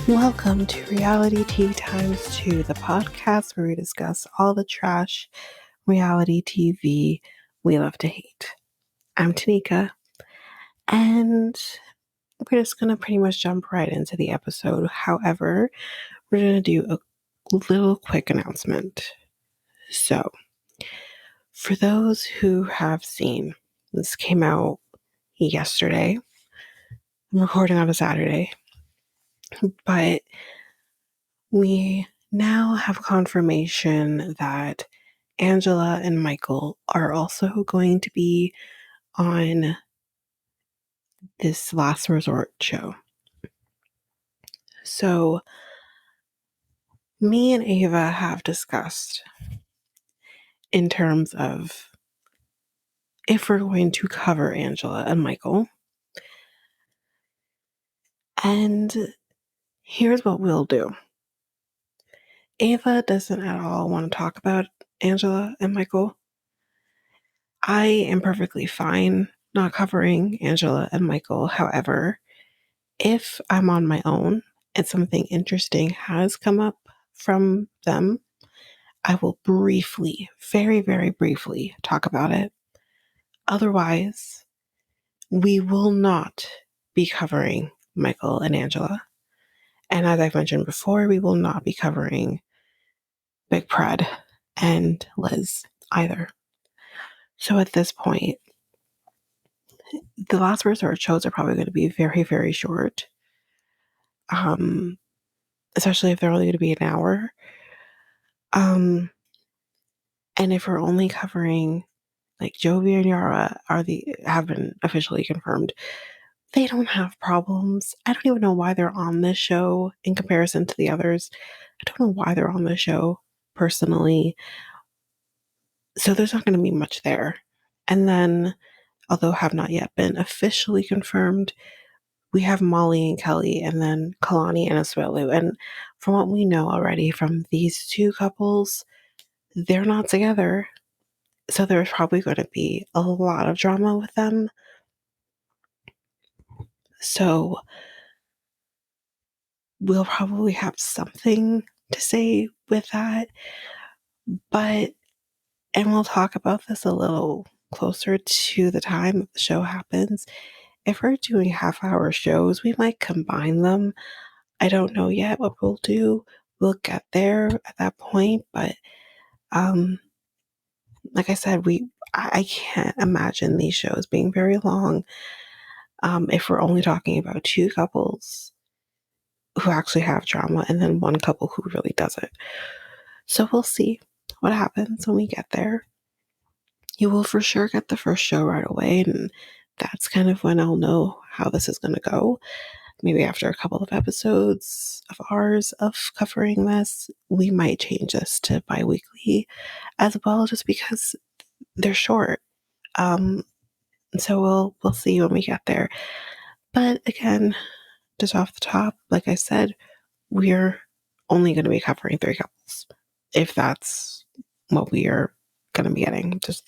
Welcome to Reality Tea Times 2, the podcast where we discuss all the trash reality TV we love to hate. I'm Tanika, and we're just going to pretty much jump right into the episode. However, we're going to do a little quick announcement. So, for those who have seen, this came out yesterday. I'm recording on a Saturday, but we now have confirmation that Angela and Michael are also going to be on this Last Resort show. So, me and Ava have discussed in terms of if we're going to cover Angela and Michael. And here's what we'll do. Ava doesn't at all want to talk about Angela and Michael. I am perfectly fine not covering Angela and Michael. However, if I'm on my own and something interesting has come up from them, I will briefly, very, very briefly talk about it. Otherwise, we will not be covering Michael and Angela. And as I've mentioned before, we will not be covering Big Pred and Liz either. So at this point, the Last Resort shows are probably going to be very, very short. Especially if they're only going to be an hour. And if we're only covering like Jovi and Yara have been officially confirmed, they don't have problems. I don't even know why they're on this show in comparison to the others. I don't know why they're on the show personally. So there's not going to be much there. And then, although have not yet been officially confirmed, we have Molly and Kelly, and then Kalani and Asuelu. And from what we know already from these two couples, they're not together. So there's probably going to be a lot of drama with them. So we'll probably have something to say with that. And we'll talk about this a little closer to the time the show happens. If we're doing half-hour shows, we might combine them. I don't know yet what we'll do. We'll get there at that point, but like I said, I can't imagine these shows being very long if we're only talking about two couples who actually have drama and then one couple who really doesn't. So we'll see what happens when we get there. You will for sure get the first show right away, and that's kind of when I'll know how this is going to go. Maybe after a couple of episodes of ours of covering this, we might change this to bi-weekly as well, just because they're short. So we'll see when we get there. But again, just off the top, like I said, we're only going to be covering 3 couples, if that's what we are going to be getting, just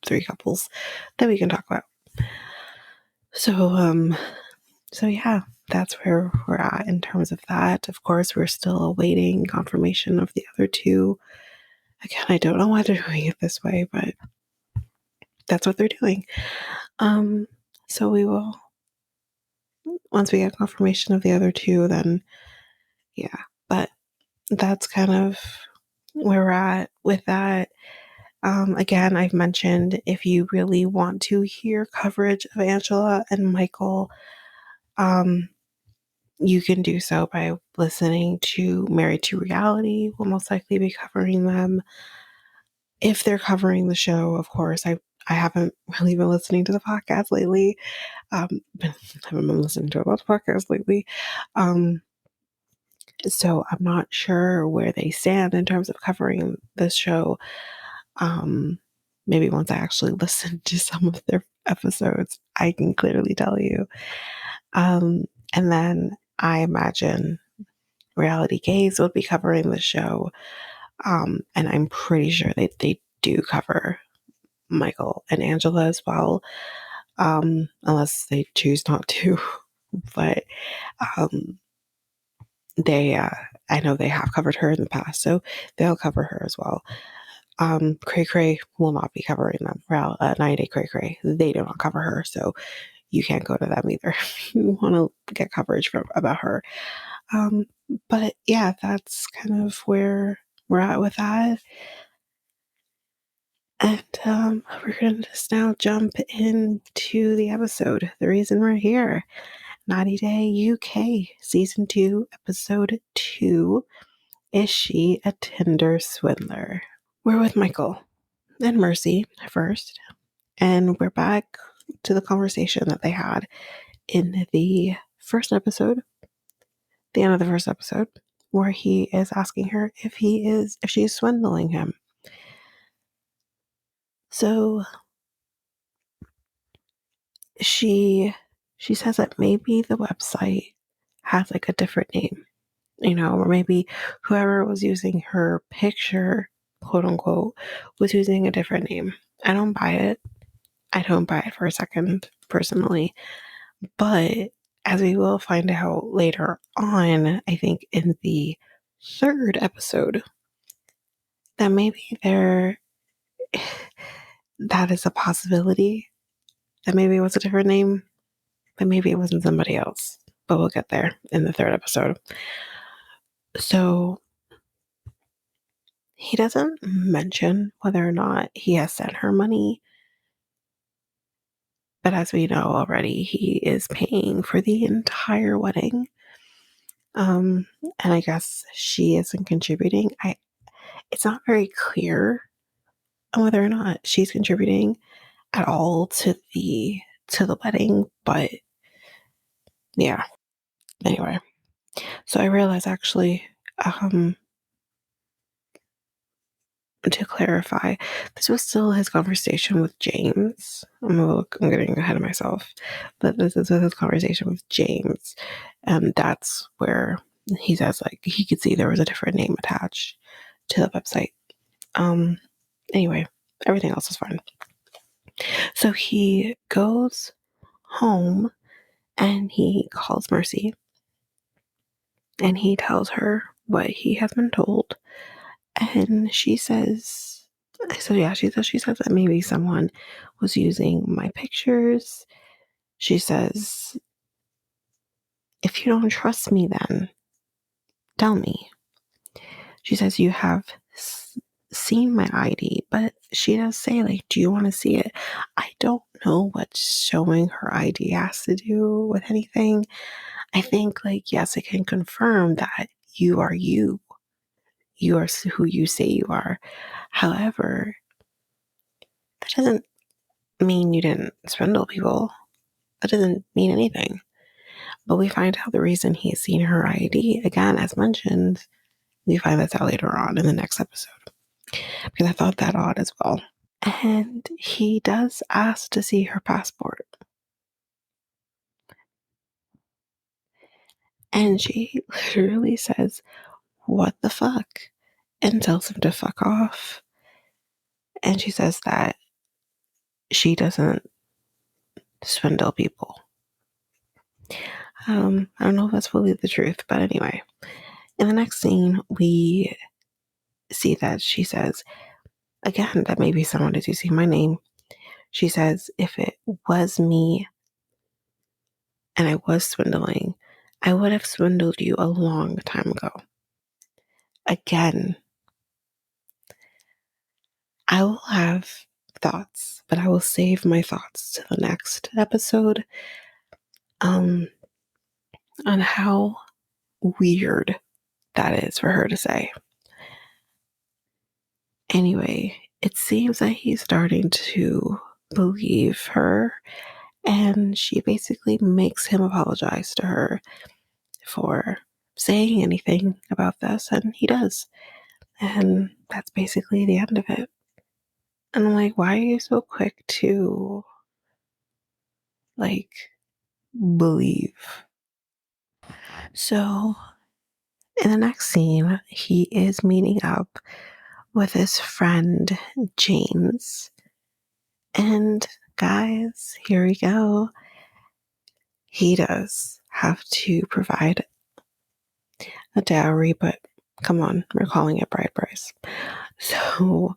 3 couples that we can talk about. So yeah, that's where we're at in terms of that. Of course, we're still awaiting confirmation of the other 2. Again, I don't know why they're doing it this way, but that's what they're doing. So we will, once we get confirmation of the other 2, then yeah, but that's kind of where we're at with that. Again, I've mentioned if you really want to hear coverage of Angela and Michael, you can do so by listening to Married to Reality. We'll most likely be covering them. If they're covering the show, of course, I haven't really been listening to the podcast lately. I haven't been listening to a lot of podcasts lately. So I'm not sure where they stand in terms of covering this show. Maybe once I actually listen to some of their episodes, I can clearly tell you. And then I imagine Reality Gaze will be covering the show. And I'm pretty sure they do cover Michael and Angela as well, unless they choose not to. But I know they have covered her in the past, so they'll cover her as well. Cray Cray will not be covering them. Well, 90 Day Cray Cray, they do not cover her, so you can't go to them either. You want to get coverage about her. Um, but yeah, that's kind of where we're at with that. And we're going to just now jump into the episode. The reason we're here, 90 Day UK, Season 2, Episode 2, Is She a Tinder Swindler? We're with Michael and Mercy first, and we're back to the conversation that they had in the first episode, the end of the first episode, where he is asking her if she's swindling him. So she says that maybe the website has like a different name, or maybe whoever was using her picture, quote unquote, was using a different name. I don't buy it. I don't buy it for a second, personally. But as we will find out later on, I think in the third episode, that maybe that is a possibility. That maybe it was a different name, but maybe it wasn't somebody else. But we'll get there in the third episode. So he doesn't mention whether or not he has sent her money. But as we know already, he is paying for the entire wedding. And I guess she isn't contributing. It's not very clear on whether or not she's contributing at all to the wedding, but yeah. Anyway, so I realized actually, to clarify, this was still his conversation with James. I'm getting ahead of myself, but this is his conversation with James, and that's where he says like he could see there was a different name attached to the website. Anyway, everything else is fine. So he goes home and he calls Mercy and he tells her what he has been told. And she says, she says that maybe someone was using my pictures. She says, if you don't trust me, then tell me. She says, you have seen my ID, but she does say, like, do you want to see it? I don't know what showing her ID has to do with anything. I think, like, yes, it can confirm that you are you. You are who you say you are. However, that doesn't mean you didn't swindle people. That doesn't mean anything. But we find out the reason he's seen her ID, again, as mentioned, we find this out later on in the next episode. Because I thought that odd as well. And he does ask to see her passport. And she literally says, what the fuck? And tells him to fuck off. And she says that she doesn't swindle people. I don't know if that's fully the truth, but anyway. In the next scene, we see that she says, again, that maybe someone is using my name. She says, if it was me and I was swindling, I would have swindled you a long time ago. Again, I will have thoughts, but I will save my thoughts to the next episode on how weird that is for her to say. Anyway, it seems that he's starting to believe her, and she basically makes him apologize to her for saying anything about this, and he does. And that's basically the end of it. And I'm like, why are you so quick to, like, believe? So, in the next scene, he is meeting up with his friend, James. And, guys, here we go. He does have to provide a dowry, but come on, we're calling it bride price. So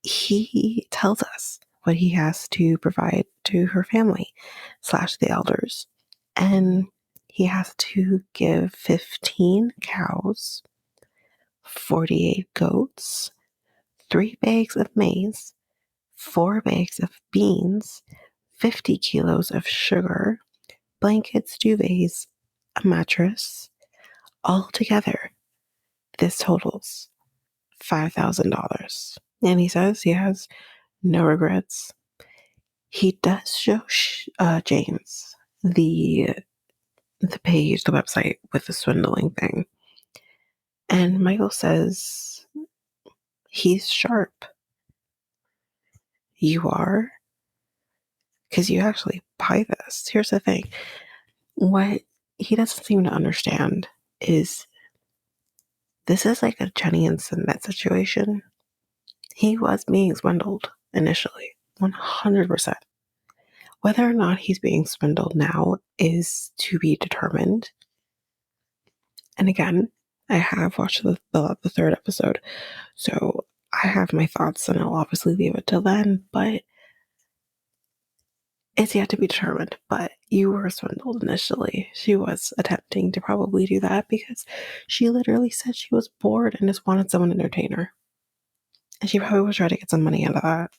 he tells us what he has to provide to her family / the elders. And he has to give 15 cows, 48 goats, 3 bags of maize, 4 bags of beans, 50 kilos of sugar, blankets, duvets, a mattress. Altogether, this totals $5,000. And he says he has no regrets. He does show James the page, the website with the swindling thing. And Michael says he's sharp. You are? Because you actually buy this. Here's the thing. What he doesn't seem to understand is this is like a Jenny and Submit situation. He was being swindled initially, 100%. Whether or not he's being swindled now is to be determined. And again, I have watched the 3rd episode, so I have my thoughts and I'll obviously leave it till then, but it's yet to be determined. But you were swindled initially. She was attempting to probably do that because she literally said she was bored and just wanted someone to entertain her. And she probably was trying to get some money out of that.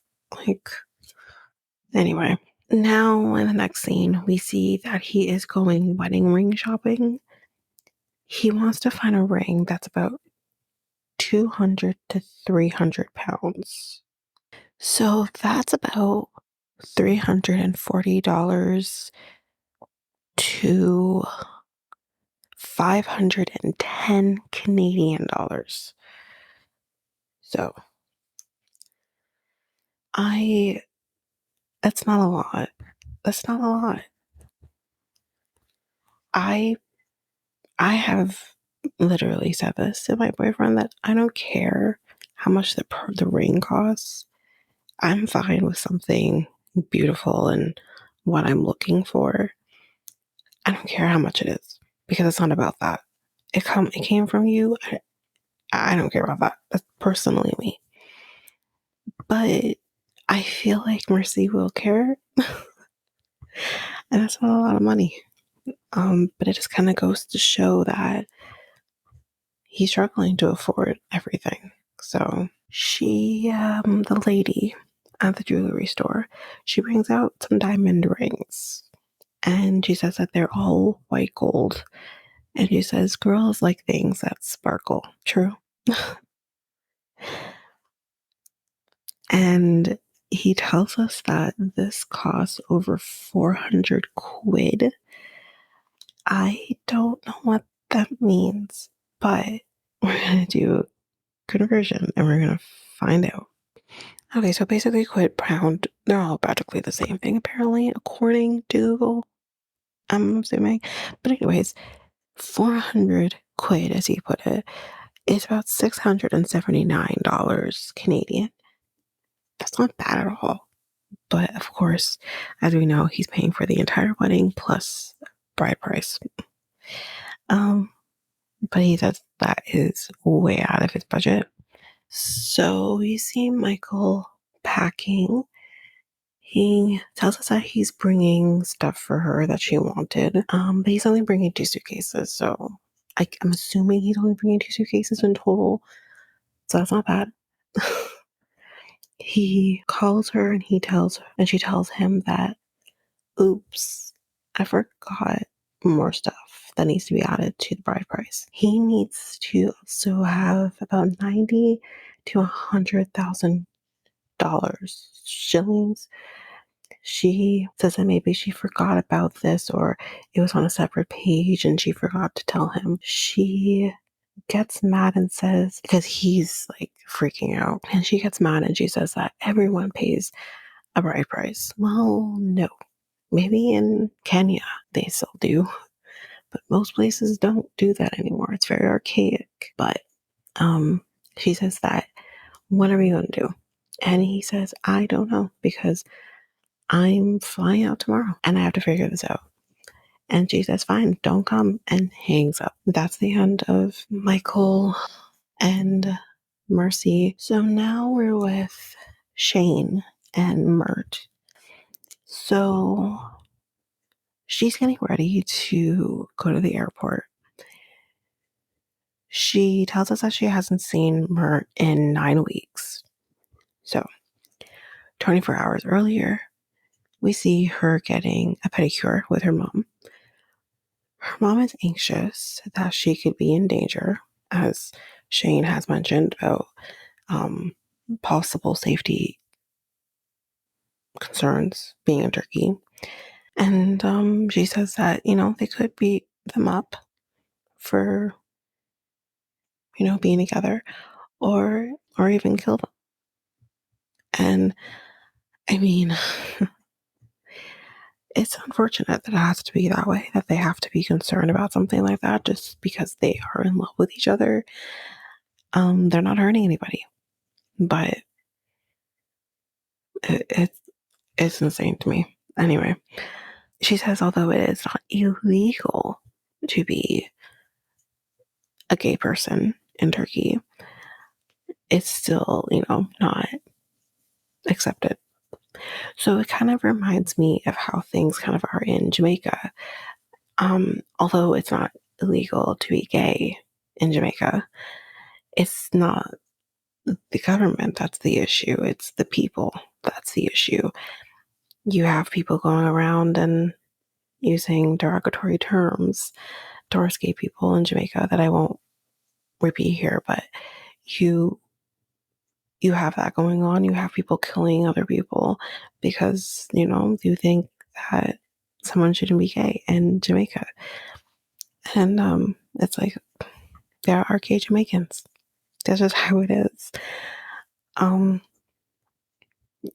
Anyway. Now, in the next scene, we see that he is going wedding ring shopping. He wants to find a ring that's about 200 to 300 pounds. So that's about $340 to 510 Canadian dollars. So that's not a lot. That's not a lot. I have literally said this to my boyfriend that I don't care how much the ring costs. I'm fine with something beautiful and what I'm looking for. I don't care how much it is because it's not about that. It came from you. I don't care about that. That's personally me. But I feel like Mercy will care. And that's not a lot of money. But it just kind of goes to show that he's struggling to afford everything. So the lady at the jewelry store, she brings out some diamond rings. And she says that they're all white gold. And she says, girls like things that sparkle. True. And he tells us that this costs over 400 quid. I don't know what that means, but we're going to do conversion and we're going to find out. Okay, so basically quid, pound, they're all practically the same thing, apparently, according to Google, I'm assuming. But anyways, 400 quid, as he put it, is about $679 Canadian. That's not bad at all. But of course, as we know, he's paying for the entire wedding plus bride price. But he says that is way out of his budget. So we see Michael packing. He tells us that he's bringing stuff for her that she wanted, but he's only bringing 2 suitcases. So I'm assuming he's only bringing 2 suitcases in total. So that's not bad. He calls her and she tells him that, oops, I forgot more stuff that needs to be added to the bride price. He needs to also have about $90,000 to $100,000 shillings. She says that maybe she forgot about this or it was on a separate page and she forgot to tell him. She gets mad and says, because he's like freaking out, and she gets mad and she says that everyone pays a bride price. Well, no. Maybe in Kenya they still do, but most places don't do that anymore. It's very archaic. But she says that, what are we going to do? And he says, I don't know, because I'm flying out tomorrow and I have to figure this out. And she says, fine, don't come, and hangs up. That's the end of Michael and Mercy. So now we're with Shane and Mert. So she's getting ready to go to the airport. She tells us that she hasn't seen Mert in 9 weeks. So 24 hours earlier, we see her getting a pedicure with her mom. Her mom is anxious that she could be in danger, as Shane has mentioned about possible safety concerns being in Turkey. And she says that, they could beat them up for, being together, or even kill them. And I mean, it's unfortunate that it has to be that way, that they have to be concerned about something like that just because they are in love with each other. They're not hurting anybody, but it's insane to me. Anyway, she says, although it is not illegal to be a gay person in Turkey, it's still, not accepted. So it kind of reminds me of how things kind of are in Jamaica. Although it's not illegal to be gay in Jamaica, it's not the government that's the issue. It's the people that's the issue. You have people going around and using derogatory terms towards gay people in Jamaica that I won't repeat here, but you have that going on. You have people killing other people because, you think that someone shouldn't be gay in Jamaica. And it's like, there are gay Jamaicans. That's just how it is. And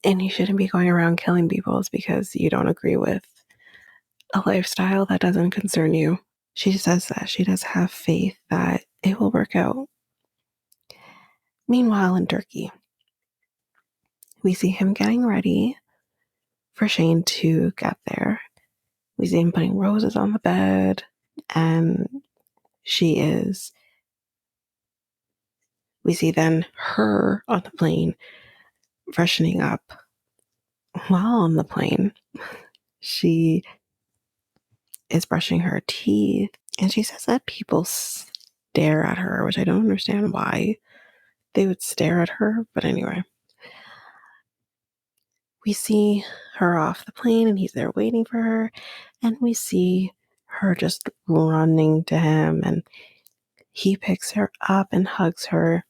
you shouldn't be going around killing people because you don't agree with a lifestyle that doesn't concern you. She says that she does have faith that it will work out. Meanwhile, in Turkey, we see him getting ready for Shane to get there. We see him putting roses on the bed, and we see then her on the plane freshening up. While on the plane, she is brushing her teeth, and she says that people stare at her, which I don't understand why they would stare at her, but anyway. We see her off the plane, and he's there waiting for her, and we see her just running to him, and he picks her up and hugs her,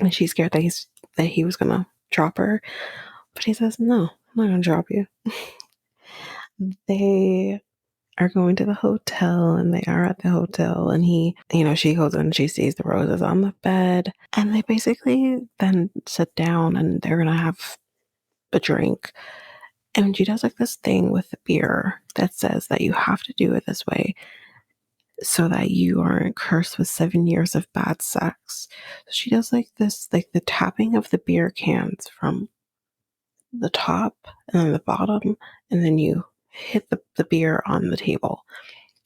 and she's scared that he was gonna drop her, but he says, no, I'm not gonna drop you. They are going to the hotel, and they are at the hotel, and she goes in and she sees the roses on the bed, and they basically then sit down and they're gonna have a drink. And she does like this thing with the beer that says that you have to do it this way so that you aren't cursed with 7 years of bad sex. So she does like this, like the tapping of the beer cans from the top and then the bottom, and then you hit the beer on the table.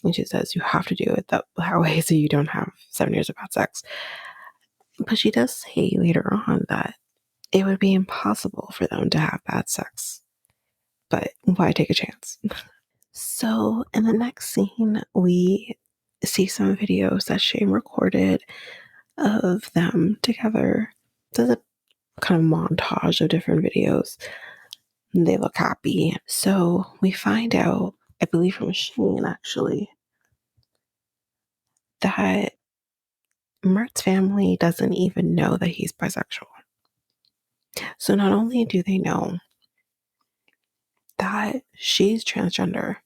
And she says you have to do it that way so you don't have 7 years of bad sex. But she does say later on that it would be impossible for them to have bad sex. But why take a chance? So in the next scene, we see some videos that Shane recorded of them together. There's a kind of montage of different videos. They look happy. So we find out, I believe from Shane actually, that Mert's family doesn't even know that he's bisexual. So not only do they know that she's transgender,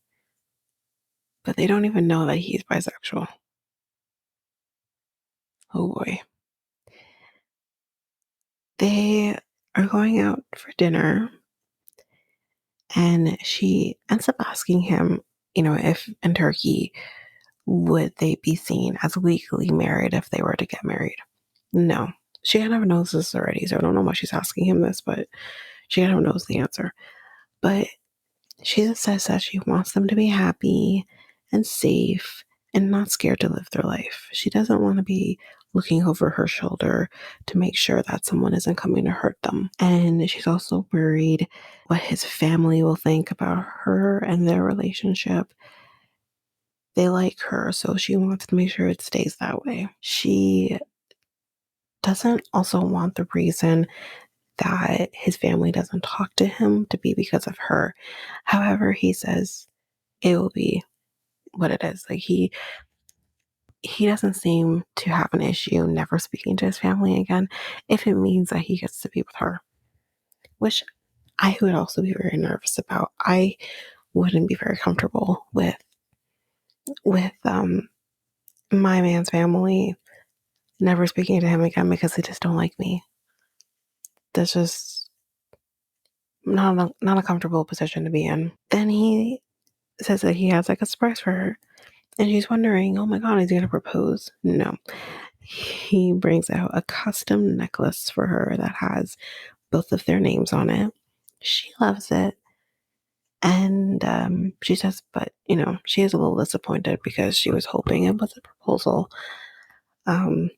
but they don't even know that he's bisexual. Oh boy. They are going out for dinner, and she ends up asking him, if in Turkey, would they be seen as legally married if they were to get married? No. She kind of knows this already, so I don't know why she's asking him this, but she kind of knows the answer. But she says that she wants them to be happy, and safe and not scared to live their life. She doesn't want to be looking over her shoulder to make sure that someone isn't coming to hurt them. And she's also worried what his family will think about her and their relationship. They like her, so she wants to make sure it stays that way. She doesn't also want the reason that his family doesn't talk to him to be because of her. However, he says it will be what it is. Like he doesn't seem to have an issue never speaking to his family again if it means that he gets to be with her, which I would also be very nervous about. I wouldn't be very comfortable with my man's family never speaking to him again because they just don't like me. That's just not a comfortable position to be in. Then he says that he has like a surprise for her, and she's wondering, oh my god, is he gonna propose? No. He brings out a custom necklace for her that has both of their names on it. She loves it. And she says, but, she is a little disappointed because she was hoping it was a proposal. Um,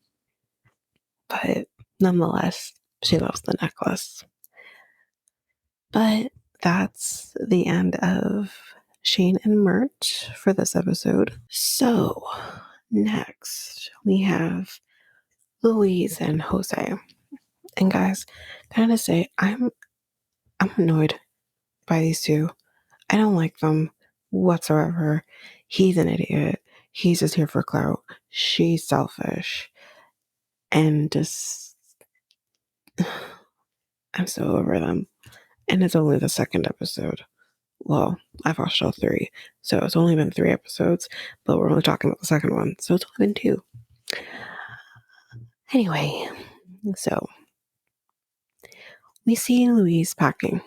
but nonetheless, she loves the necklace. But that's the end of Shane and Mert for this episode. So, next we have Louise and Jose. And guys, can I just say, I'm annoyed by these two. I don't like them whatsoever. He's an idiot. He's just here for clout. She's selfish. And just, I'm so over them. And it's only the second episode. Well, I've watched all three. So it's only been 3 episodes, but we're only talking about the second one. So it's only been 2. Anyway, so we see Louise packing.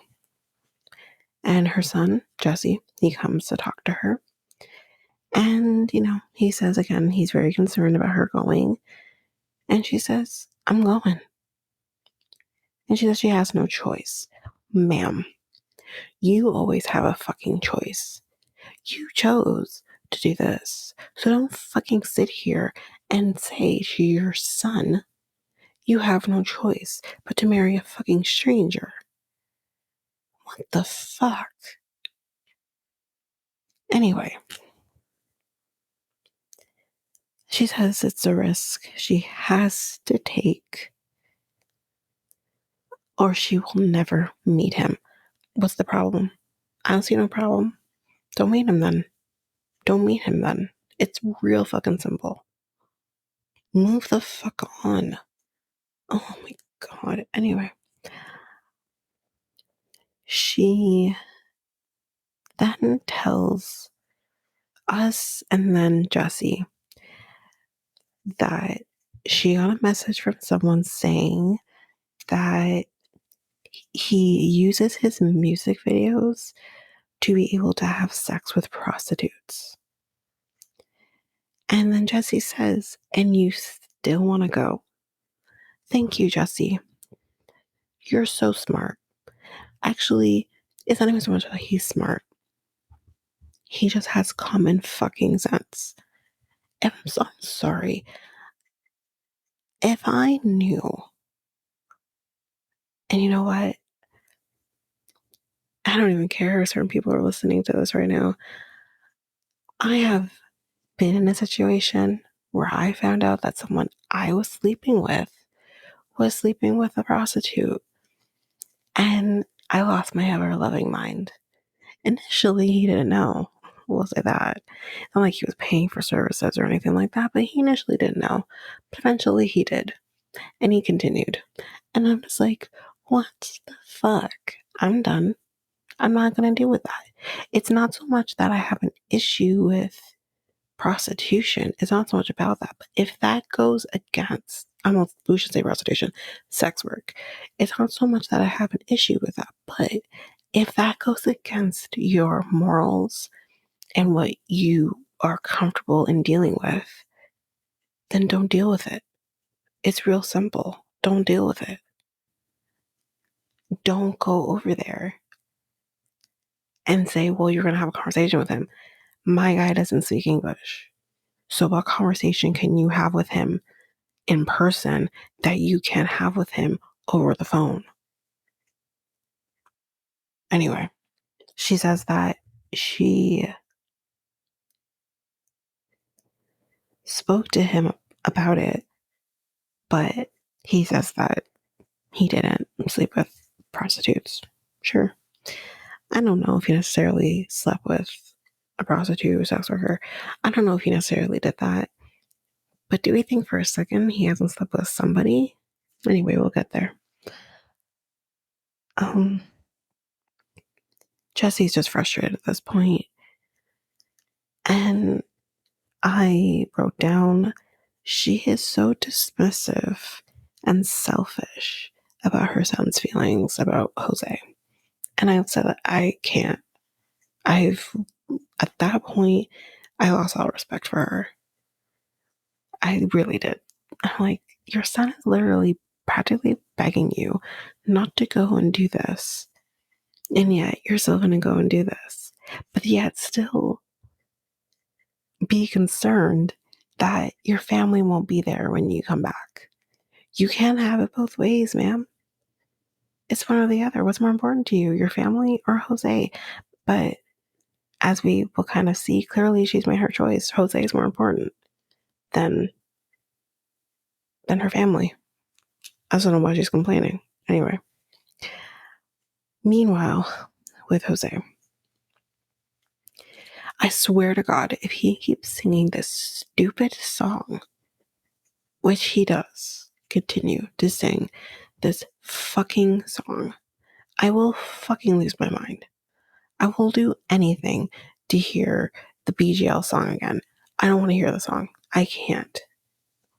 And her son, Jesse, he comes to talk to her. And, he says again, he's very concerned about her going. And she says, I'm going. And she says she has no choice. Ma'am, you always have a fucking choice. You chose to do this. So don't fucking sit here and say to your son, you have no choice but to marry a fucking stranger. What the fuck? Anyway, she says it's a risk she has to take, or she will never meet him. What's the problem? I don't see no problem. Don't meet him then. Don't meet him then. It's real fucking simple. Move the fuck on. Oh my god. Anyway, she then tells us and then Jesse that she got a message from someone saying that he uses his music videos to be able to have sex with prostitutes. And then Jesse says, and you still want to go? Thank you, Jesse. You're so smart. Actually, it's not even so much that he's smart. He just has common fucking sense. I'm sorry. If I knew, and you know what? I don't even care if certain people are listening to this right now. I have been in a situation where I found out that someone I was sleeping with a prostitute. And I lost my ever loving mind. Initially, he didn't know. We'll say that. Not like he was paying for services or anything like that, but he initially didn't know. But eventually he did. And he continued. And I'm just like, what the fuck? I'm done. I'm not going to deal with that. It's not so much that I have an issue with prostitution. It's not so much about that. But if that goes against, we should say prostitution, sex work. It's not so much that I have an issue with that. But if that goes against your morals and what you are comfortable in dealing with, then don't deal with it. It's real simple. Don't deal with it. Don't go over there and say, well, you're going to have a conversation with him. my guy doesn't speak English. So what conversation can you have with him in person that you can't have with him over the phone? Anyway, she says that she spoke to him about it, but he says that he didn't sleep with prostitutes. Sure. I don't know if he necessarily slept with a prostitute or sex worker. I don't know if he necessarily did that. But do we think for a second he hasn't slept with somebody? Anyway, we'll get there. Jesse's just frustrated at this point. And I wrote down, she is so dismissive and selfish about her son's feelings about Jose. And I said that I can't. At that point, I lost all respect for her. I really did. I'm like, your son is literally practically begging you not to go and do this. And yet you're still going to go and do this. But yet still be concerned that your family won't be there when you come back. You can't have it both ways, ma'am. It's one or the other. What's more important to you, your family or Jose? But as we will kind of see, clearly she's made her choice. Jose is more important than her family. I don't know why she's complaining. Anyway. Meanwhile, with Jose, I swear to God, if he keeps singing this stupid song, which he does continue to sing this fucking song, I will fucking lose my mind. I will do anything to hear the BGL song again. I don't want to hear the song. I can't.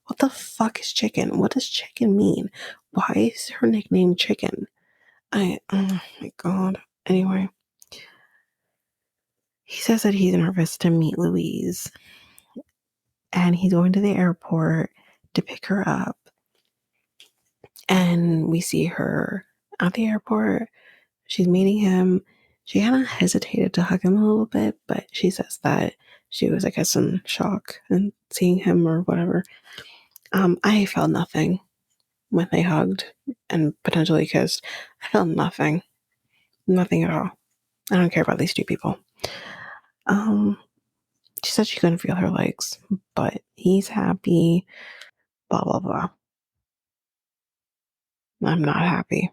What the fuck is chicken? What does chicken mean? Why is her nickname chicken? Oh my God. Anyway, he says that he's nervous to meet Louise and he's going to the airport to pick her up. And we see her at the airport. She's meeting him. She kind of hesitated to hug him a little bit, but she says that she was, I guess, in shock and seeing him or whatever. I felt nothing when they hugged and potentially kissed. I felt nothing. Nothing at all. I don't care about these two people. She said she couldn't feel her legs, but he's happy. Blah, blah, blah. I'm not happy.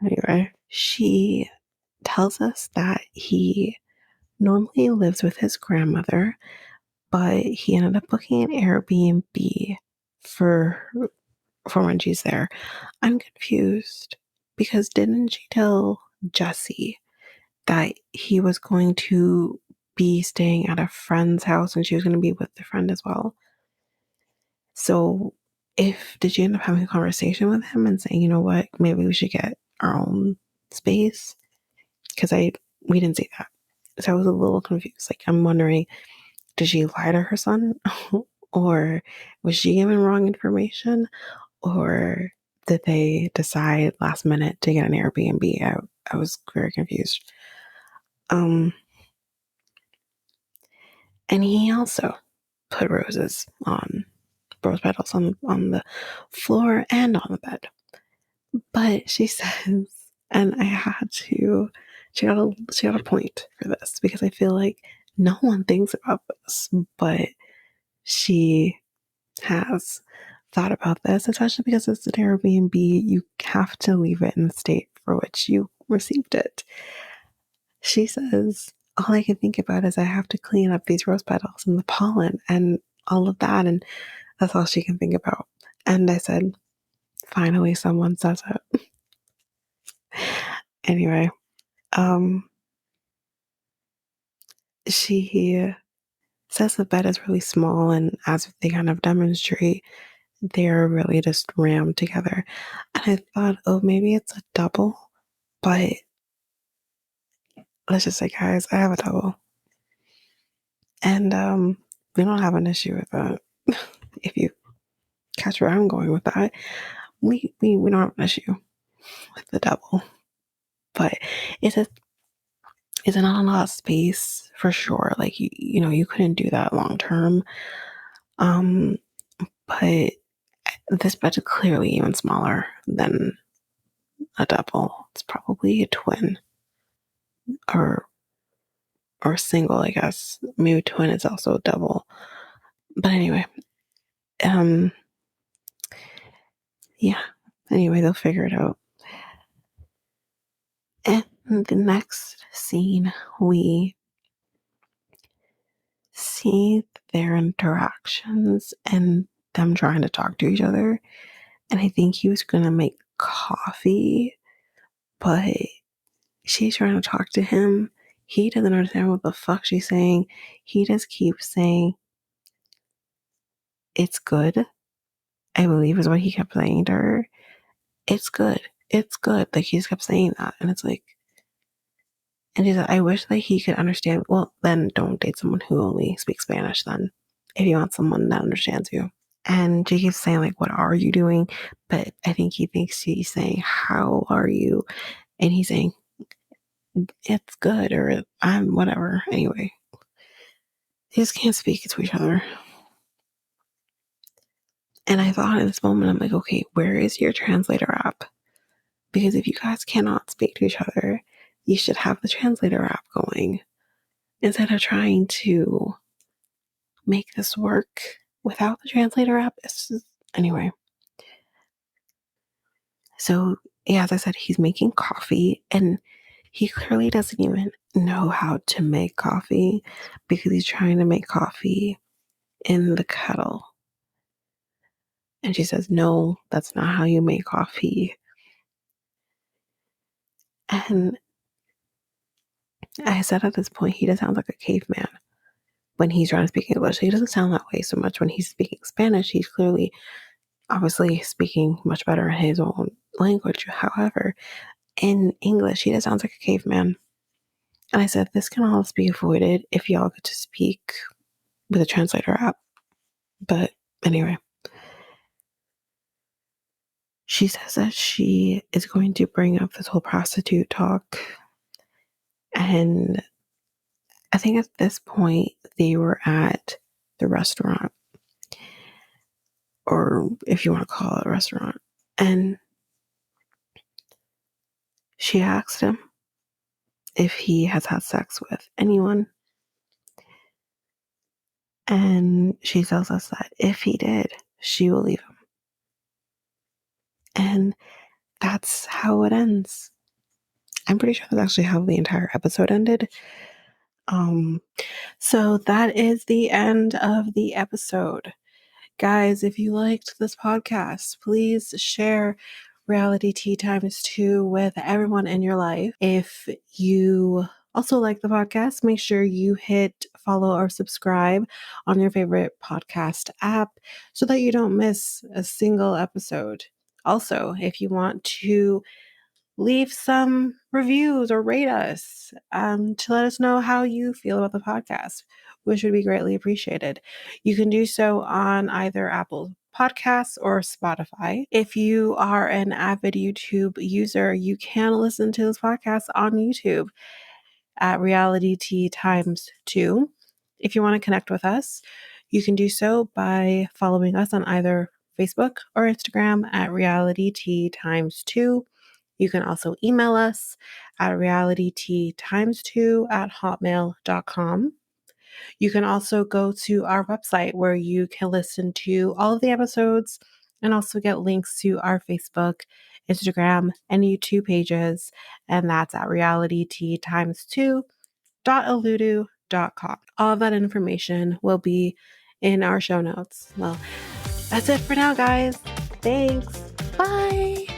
Anyway, she tells us that he normally lives with his grandmother, but he ended up booking an Airbnb for when she's there. I'm confused because didn't she tell Jesse that he was going to be staying at a friend's house and she was going to be with the friend as well? So did she end up having a conversation with him and saying, you know what, maybe we should get our own space? Because we didn't see that. So I was a little confused. Like, I'm wondering, did she lie to her son? Or was she given wrong information? Or did they decide last minute to get an Airbnb? I was very confused. And he also put rose petals on the floor and on the bed. But she says, and she got a point for this because I feel like no one thinks about this, but she has thought about this, especially because it's an Airbnb. You have to leave it in the state for which you received it. She says, all I can think about is I have to clean up these rose petals and the pollen and all of that. And that's all she can think about. And I said, finally, someone says it. Anyway, she says the bed is really small, and as they kind of demonstrate, they're really just rammed together. And I thought, oh, maybe it's a double, but let's just say, guys, I have a double. And we don't have an issue with that. If you catch where I'm going with that, we don't have an issue with the double. But it's not a lot of space for sure. Like, you couldn't do that long term. But this bed's clearly even smaller than a double. It's probably a twin or single, I guess. Maybe twin is also a double. But anyway, yeah. Anyway, they'll figure it out. And the next scene, we see their interactions and them trying to talk to each other. And I think he was gonna make coffee, but she's trying to talk to him. He doesn't understand what the fuck she's saying. He just keeps saying, "It's good," I believe is what he kept saying to her. "It's good. It's good." Like, he just kept saying that. And it's like, and she's like, "I wish that he could understand." Well, then don't date someone who only speaks Spanish then, if you want someone that understands you. And she keeps saying, like, "What are you doing?" But I think he thinks she's saying, "How are you?" And he's saying, "It's good," or "I'm whatever." Anyway, they just can't speak to each other. And I thought in this moment, I'm like, okay, where is your translator app? Because if you guys cannot speak to each other, you should have the translator app going instead of trying to make this work without the translator app. Anyway. So, yeah, as I said, he's making coffee and he clearly doesn't even know how to make coffee because he's trying to make coffee in the kettle. And she says, "No, that's not how you make coffee." And I said at this point, he just sounds like a caveman when he's trying to speak English. He doesn't sound that way so much when he's speaking Spanish. He's clearly, obviously, speaking much better in his own language. However, in English, he just sounds like a caveman. And I said, this can all be avoided if y'all get to speak with a translator app. But anyway, she says that she is going to bring up this whole prostitute talk. And I think at this point, they were at the restaurant, or if you want to call it a restaurant. And she asked him if he has had sex with anyone. And she tells us that if he did, she will leave him. And that's how it ends. I'm pretty sure that's actually how the entire episode ended. So that is the end of the episode. Guys, if you liked this podcast, please share Reality Tea Times 2 with everyone in your life. If you also like the podcast, make sure you hit follow or subscribe on your favorite podcast app so that you don't miss a single episode. Also, if you want to leave some reviews or rate us to let us know how you feel about the podcast, which would be greatly appreciated. You can do so on either Apple Podcasts or Spotify. If you are an avid YouTube user, you can listen to this podcast on YouTube at Reality Tea Times 2. If you want to connect with us, you can do so by following us on either Facebook or Instagram at Reality Tea Times 2. You can also email us at realitytimes2@hotmail.com. You can also go to our website where you can listen to all of the episodes and also get links to our Facebook, Instagram, and YouTube pages. And that's at realitytimes2.aludu.com. All of that information will be in our show notes. Well, that's it for now, guys. Thanks. Bye.